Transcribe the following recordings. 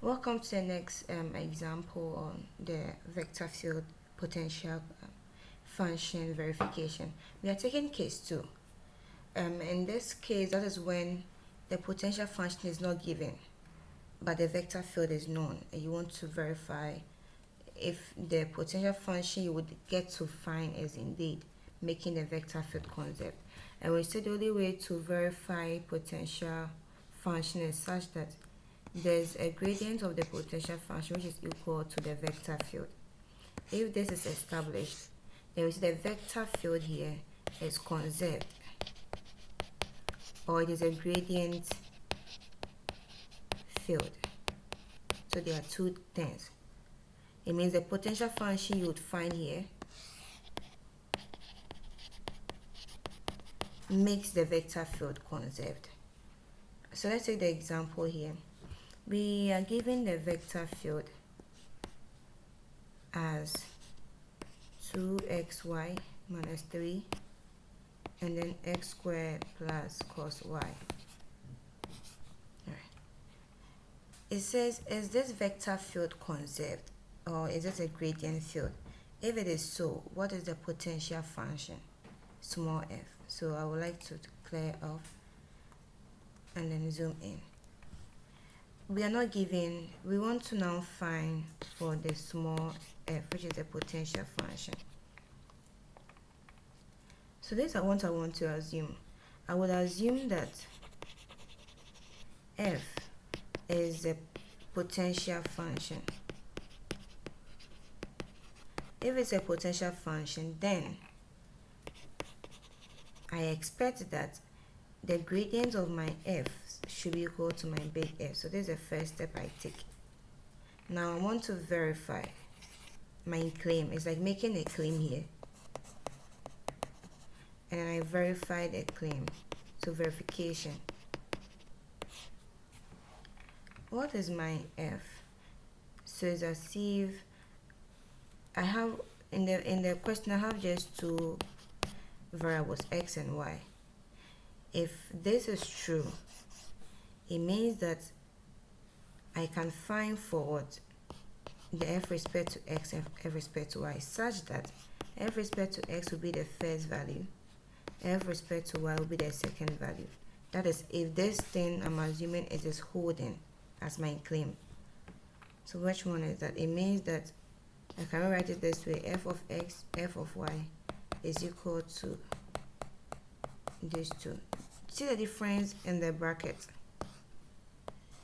Welcome to the next example on the vector field potential function verification. We are taking case 2. In this case, that is when the potential function is not given, but the vector field is known, and you want to verify if the potential function you would get to find is indeed making the vector field conserved. And we said the only way to verify potential function is such that there's a gradient of the potential function which is equal to the vector field. If this is established, then we see the vector field here is conserved, or it is a gradient field. So there are two things. It means the potential function you would find here makes the vector field conserved. So let's take the example here. We are given the vector field as 2xy minus 3 and then x squared plus cos y. Alright. It says, is this vector field conserved or is it a gradient field? If it is so, what is the potential function? Small f. So I would like to clear off and then zoom in. We are not given, we want to now find for the small f, which is the potential function. So this is what I want to assume. I would assume that f is the potential function. If it's a potential function, then I expect that the gradient of my f should be equal to my big F. So this is the first step I take. Now I want to verify my claim. It's like making a claim here. And I verify the claim. So verification. What is my F? So it's as if I have in the question I have just two variables, x and y. If this is true, it means that I can find for what the f respect to x and f respect to y, such that f respect to x will be the first value, f respect to y will be the second value. That is, if this thing I'm assuming it is holding as my claim. So which one is that? It means that I can write it this way: f of x, f of y is equal to these two. See the difference in the bracket?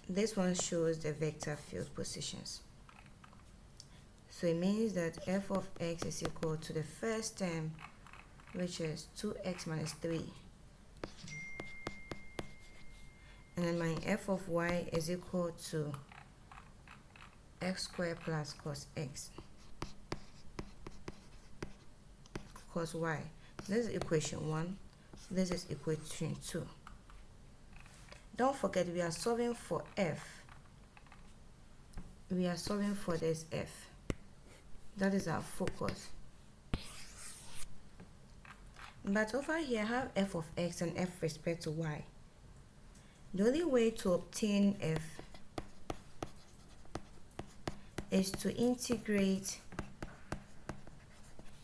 This one shows the vector field positions. So it means that f of x is equal to the first term, which is 2x minus 3. And then my f of y is equal to x squared plus cos x. Cos y. This is equation 1. This is equation 2. Don't forget, we are solving for f. We are solving for this f. That is our focus. But over here I have f of x and f respect to y. The only way to obtain f is to integrate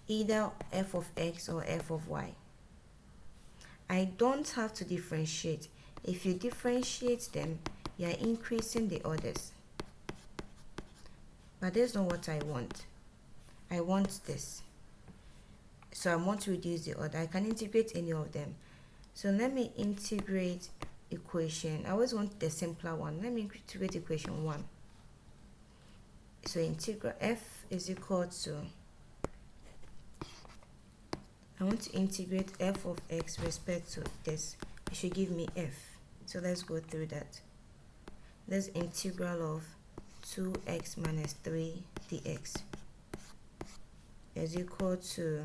either f of x or f of y. I don't have to differentiate. If you differentiate them, you are increasing the orders. But that's not what I want. I want this. So I want to reduce the order. I can integrate any of them. So let me integrate equation. I always want the simpler one. Let me integrate equation 1. So integral f is equal to, I want to integrate f of x respect to this. It should give me f. So let's go through that. This integral of 2x minus 3 dx is equal to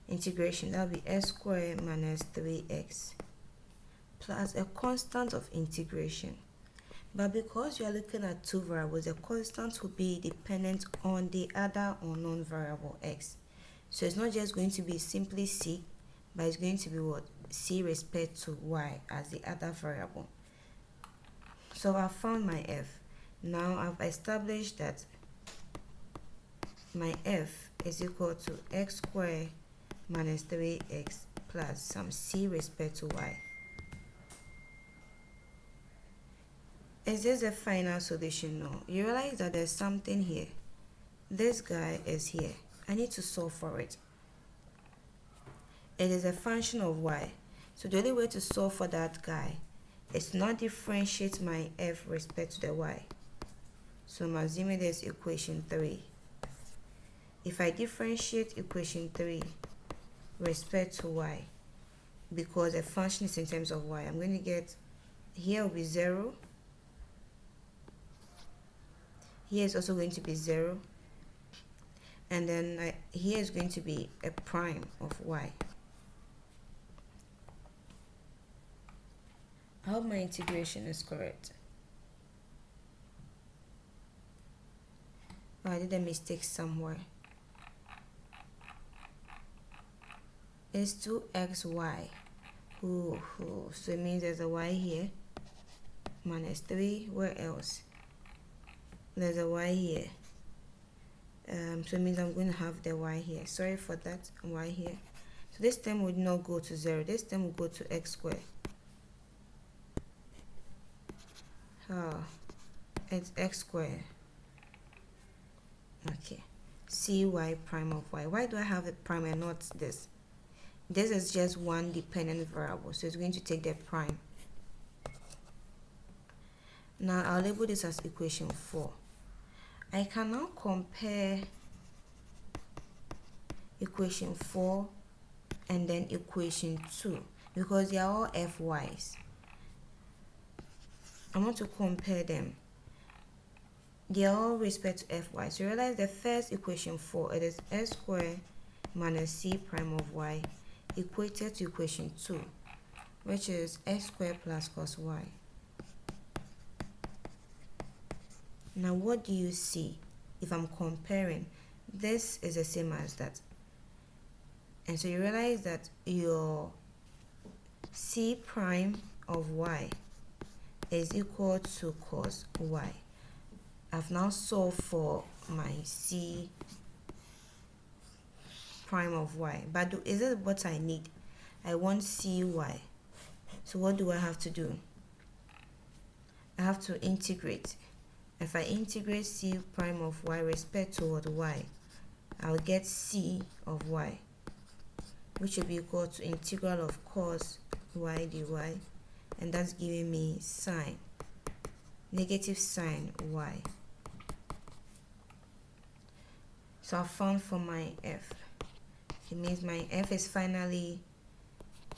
integration. That will be x squared minus 3x plus a constant of integration. But because you are looking at two variables, the constant will be dependent on the other unknown variable x. So it's not just going to be simply c, but it's going to be what? C respect to y as the other variable. So I found my f. Now I've established that my f is equal to x squared minus 3x plus some c respect to y. Is this a final solution? No. You realize that there's something here. This guy is here. I need to solve for it. It is a function of y. So the only way to solve for that guy is to not differentiate my f respect to the y. So I'm assuming there's equation 3. If I differentiate equation 3 respect to y, because the function is in terms of y, I'm going to get, here will be 0. Here is also going to be 0. And then here is going to be a prime of y. I hope my integration is correct. Oh, I did a mistake somewhere. It's 2xy. So it means there's a y here. Minus 3. Where else? There's a y here. So it means I'm going to have the y here. Sorry for that. Y here. So this term would not go to 0. This term will go to x squared. It's x squared. Okay. Cy prime of y. Why do I have a prime and not this? This is just one dependent variable, so it's going to take the prime. Now I'll label this as equation 4. I can now compare equation 4 and then equation 2 because they are all fy's. I want to compare them. They are all respect to fy. So realize the first equation 4, it is s squared minus c prime of y equated to equation 2, which is x squared plus cos y. Now what do you see if I'm comparing? This is the same as that. And so you realize that your c prime of y is equal to cos y. I've now solved for my c prime of y, but is it what I need? I want cy. So what do I have to do? I have to integrate. If I integrate c prime of y respect to what y, I'll get c of y, which will be equal to integral of cos y dy, and that's giving me sine, negative sine y. So I found for my f. It means my f is finally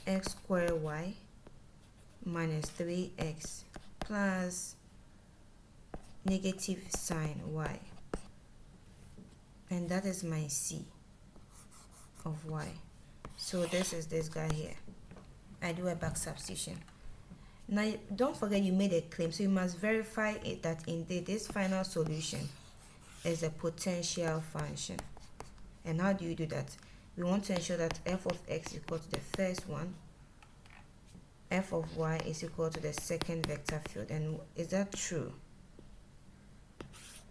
x squared y minus 3x plus negative sine y. And that is my c of y. So this is this guy here. I do a back substitution. Now don't forget you made a claim, so you must verify it that indeed this final solution is a potential function. And how do you do that? We want to ensure that f of x is equal to the first one, f of y is equal to the second vector field. And is that true?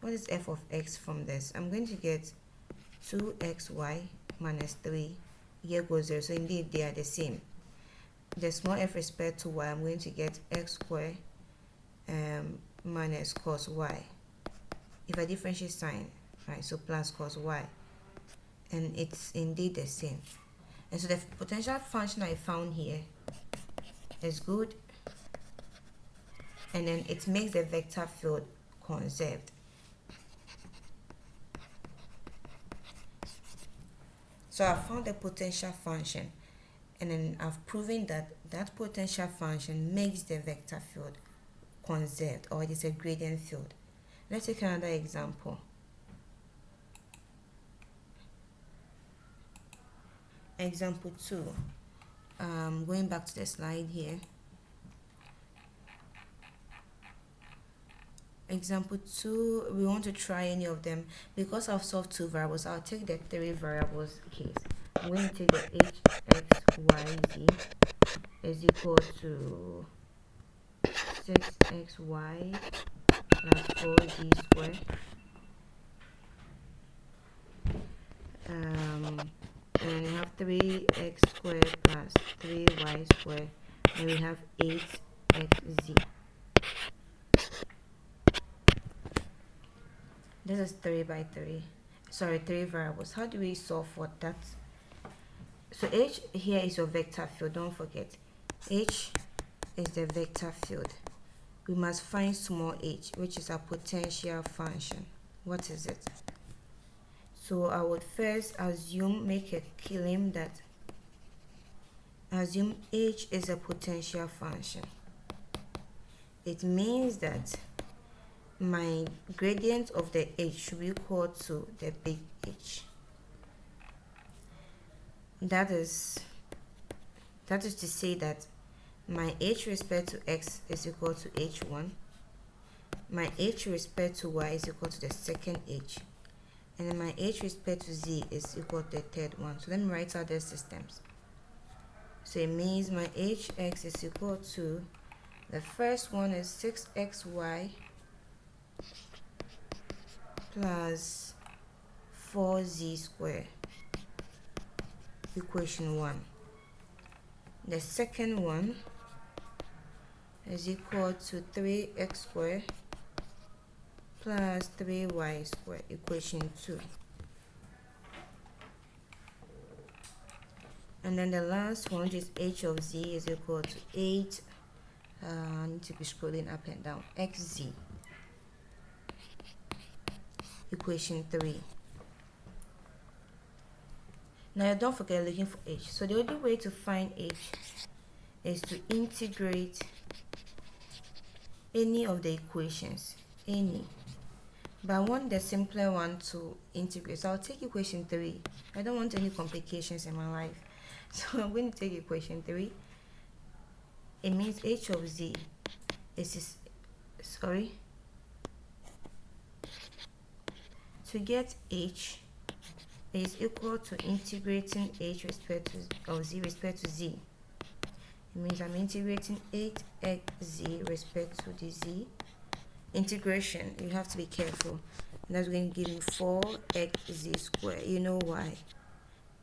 What is f of x from this? I'm going to get 2xy minus 3. Here goes 0. So indeed they are the same. The small f respect to y, I'm going to get x squared minus cos y. If I differentiate sine, right, so plus cos y, and it's indeed the same. And so the potential function I found here is good, and then it makes the vector field conserved. So I found the potential function, and then I've proven that that potential function makes the vector field conserved, or it is a gradient field. Let's take another example. Example 2. Going back to the slide here. Example 2, we want to try any of them. Because I've solved 2 variables, I'll take the 3 variables case. I'm going to take the h, x, y, z is equal to 6xy plus 4z squared. And then we have 3x squared plus 3y squared, and we have 8xz. This is 3 by 3. Sorry, 3 variables. How do we solve for that? So h here is your vector field. Don't forget, h is the vector field. We must find small h, which is a potential function. What is it? So I would first make a claim that assume h is a potential function. It means that my gradient of the h should be equal to the big H. That is to say that my h respect to x is equal to h1, my h respect to y is equal to the second h, and then my h respect to z is equal to the third one. So let me write out the systems. So it means my hx is equal to, the first one is 6xy plus 4z squared, equation 1. The second one is equal to 3x squared plus 3y squared, equation 2. And then the last one, which is h of z, is equal to 8, I need to be scrolling up and down, xz, equation 3. Now don't forget looking for h. So the only way to find h is to integrate any of the equations, but I want the simpler one to integrate. So I'll take equation 3. I don't want any complications in my life. So I'm going to take equation 3. It means h of z is, to get h is equal to integrating h respect to, or z respect to z. It means I'm integrating 8xz respect to the z. Integration, you have to be careful. And that's going to give me 4xz squared. You know why?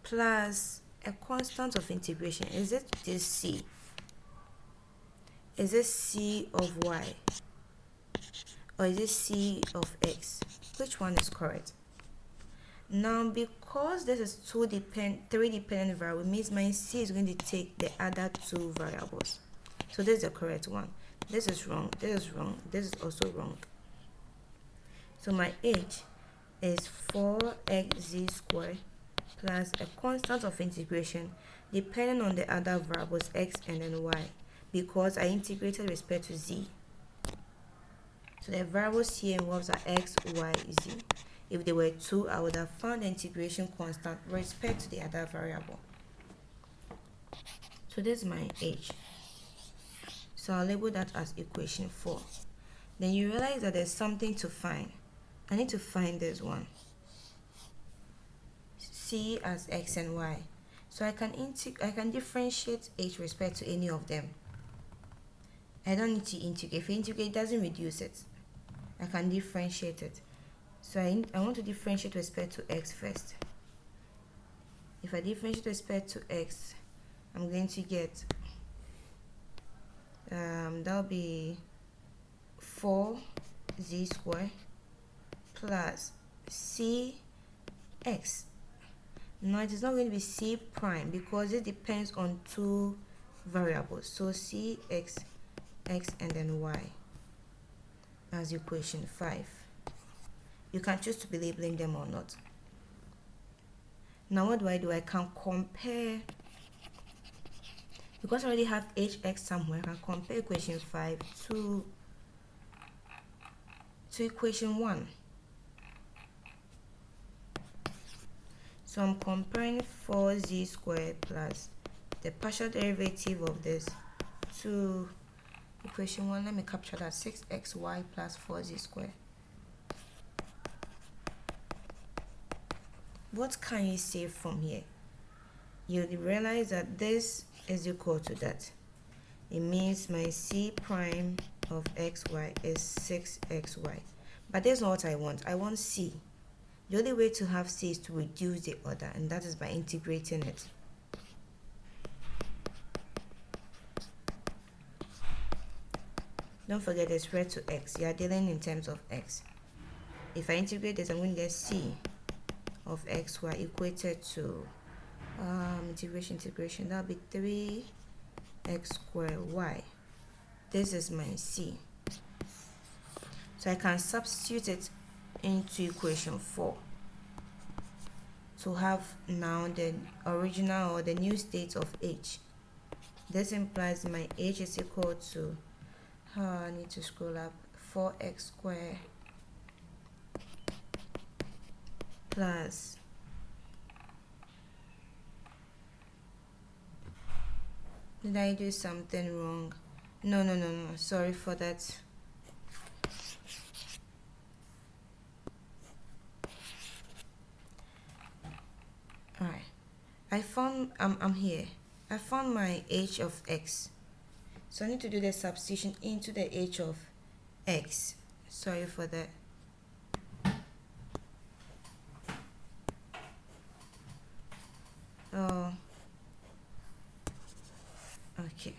Plus a constant of integration. Is it this c? Is it c of y? Or is it c of x? Which one is correct? Now, because this is three dependent variables, means my c is going to take the other two variables. So this is the correct one. This is wrong. This is wrong. This is also wrong. So my h is 4xz squared plus a constant of integration depending on the other variables x and then y, because I integrated respect to z. So the variables here involves are x, y, z. If there were 2, I would have found the integration constant with respect to the other variable. So this is my h. So I'll label that as equation 4. Then you realize that there's something to find. I need to find this one. C as x and y. So I can differentiate h respect to any of them. I don't need to integrate. If I integrate, it doesn't reduce it. I can differentiate it. So I want to differentiate with respect to x first. If I differentiate with respect to x, I'm going to get that'll be 4z squared plus cx. Now it is not going to be c prime because it depends on two variables. So cx, x, and then y as equation 5. You can choose to be labeling them or not. Now what do? I can compare, because I already have hx somewhere. I can compare equation 5 to equation 1. So I'm comparing 4z squared plus the partial derivative of this to equation 1. Let me capture that, 6xy plus 4z squared. What can you say from here? You realize that this is equal to that. It means my c prime of xy is 6xy. But that's not what I want. I want C. The only way to have C is to reduce the other, and that is by integrating it. Don't forget the spread to x. You are dealing in terms of x. If I integrate this, I'm going to get C of xy equated to integration. That'll be 3x squared y. This is my C. So I can substitute it into equation 4 to have now the original or the new state of h. This implies my h is equal to, I need to scroll up, 4x squared plus did I do something wrong? No, sorry for that. Alright, I found I'm here. I found my h of x, so I need to do the substitution into the h of x. Sorry for that. Oh, okay,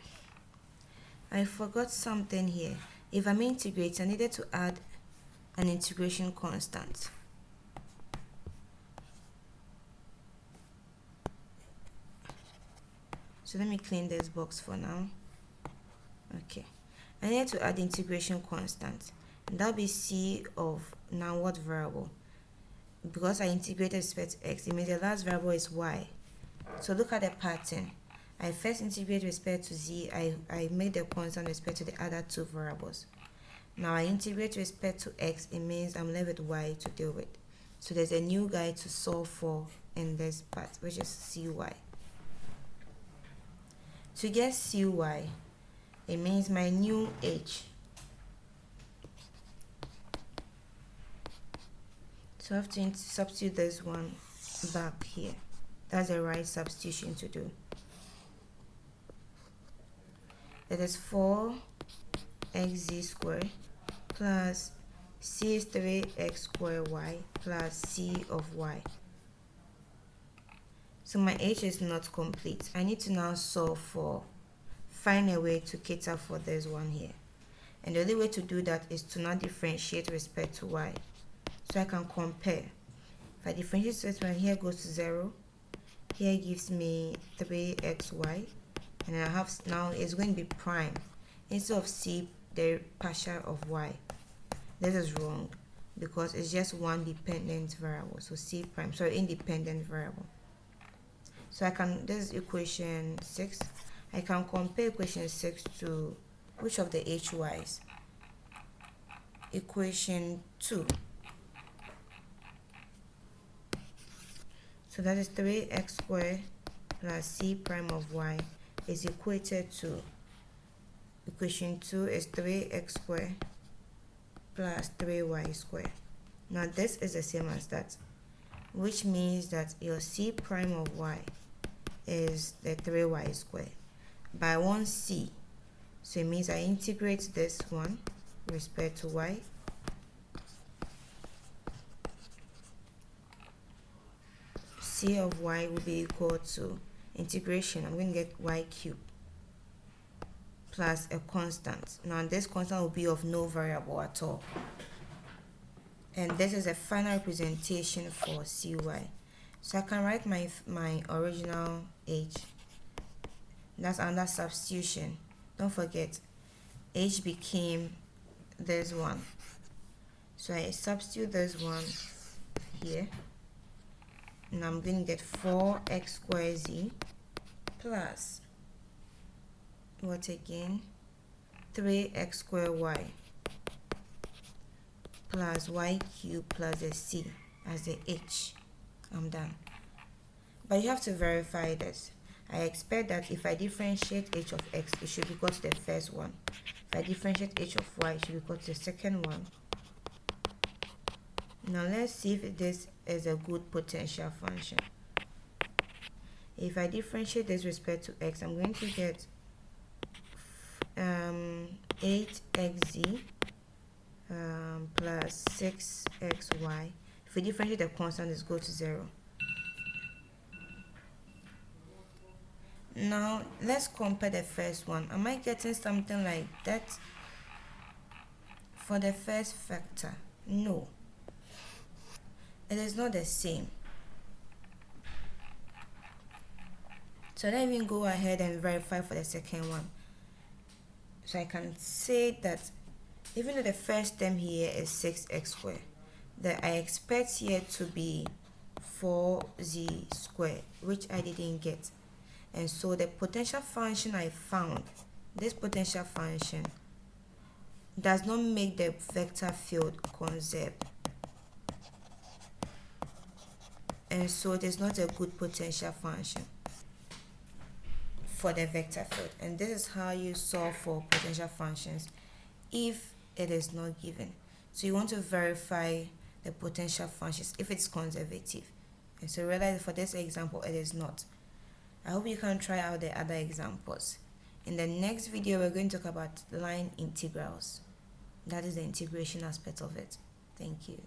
I forgot something here. If I'm integrating, I needed to add an integration constant. So let me clean this box for now. Okay, I need to add integration constant, and that'll be c of now what variable? Because I integrated respect to x, it means the last variable is y. So look at the pattern. I first integrate respect to z, I made the constant respect to the other two variables. Now I integrate respect to x, it means I'm left with y to deal with. So there's a new guy to solve for in this part, which is cy. To get cy, it means my new h. So I have to substitute this one back here. That's the right substitution to do. It is 4xz squared plus c is 3x squared y plus c of y. So my h is not complete. I need to now find a way to cater for this one here. And the only way to do that is to now differentiate respect to y. So I can compare. If I differentiate this one, here goes to 0. Here gives me 3xy. And I have now it's going to be prime. Instead of c, the partial of y. This is wrong because it's just one dependent variable. So c prime, sorry, independent variable. So I can, this is equation 6. I can compare equation 6 to which of the hy's? Equation 2. So that is 3x squared plus c prime of y is equated to equation 2 is 3x squared plus 3y squared. Now this is the same as that, which means that your c prime of y is the 3y squared. But I want c, so it means I integrate this one with respect to y. C of y will be equal to integration. I'm going to get y cubed plus a constant. Now this constant will be of no variable at all. And this is a final representation for cy. So I can write my original h. That's under substitution. Don't forget, h became this one. So I substitute this one here. And I'm going to get 4x squared z plus what again? 3x squared y plus y cubed plus a c as the h. I'm done. But you have to verify this. I expect that if I differentiate h of x, it should be equal to the first one. If I differentiate h of y, it should be equal to the second one. Now let's see if this is a good potential function. If I differentiate this with respect to x, I'm going to get 8xz plus plus 6xy. If we differentiate the constant, it's go to 0. Now let's compare the first one. Am I getting something like that for the first factor? No, it is not the same. So let me go ahead and verify for the second one. So I can say that even though the first term here is 6x squared, that I expect here to be 4z squared, which I didn't get. And so the potential function I found, this potential function does not make the vector field conserved. And so it is not a good potential function for the vector field. And this is how you solve for potential functions if it is not given. So you want to verify the potential functions if it's conservative. And so realize for this example it is not. I hope you can try out the other examples. In the next video we're going to talk about line integrals. That is the integration aspect of it. Thank you.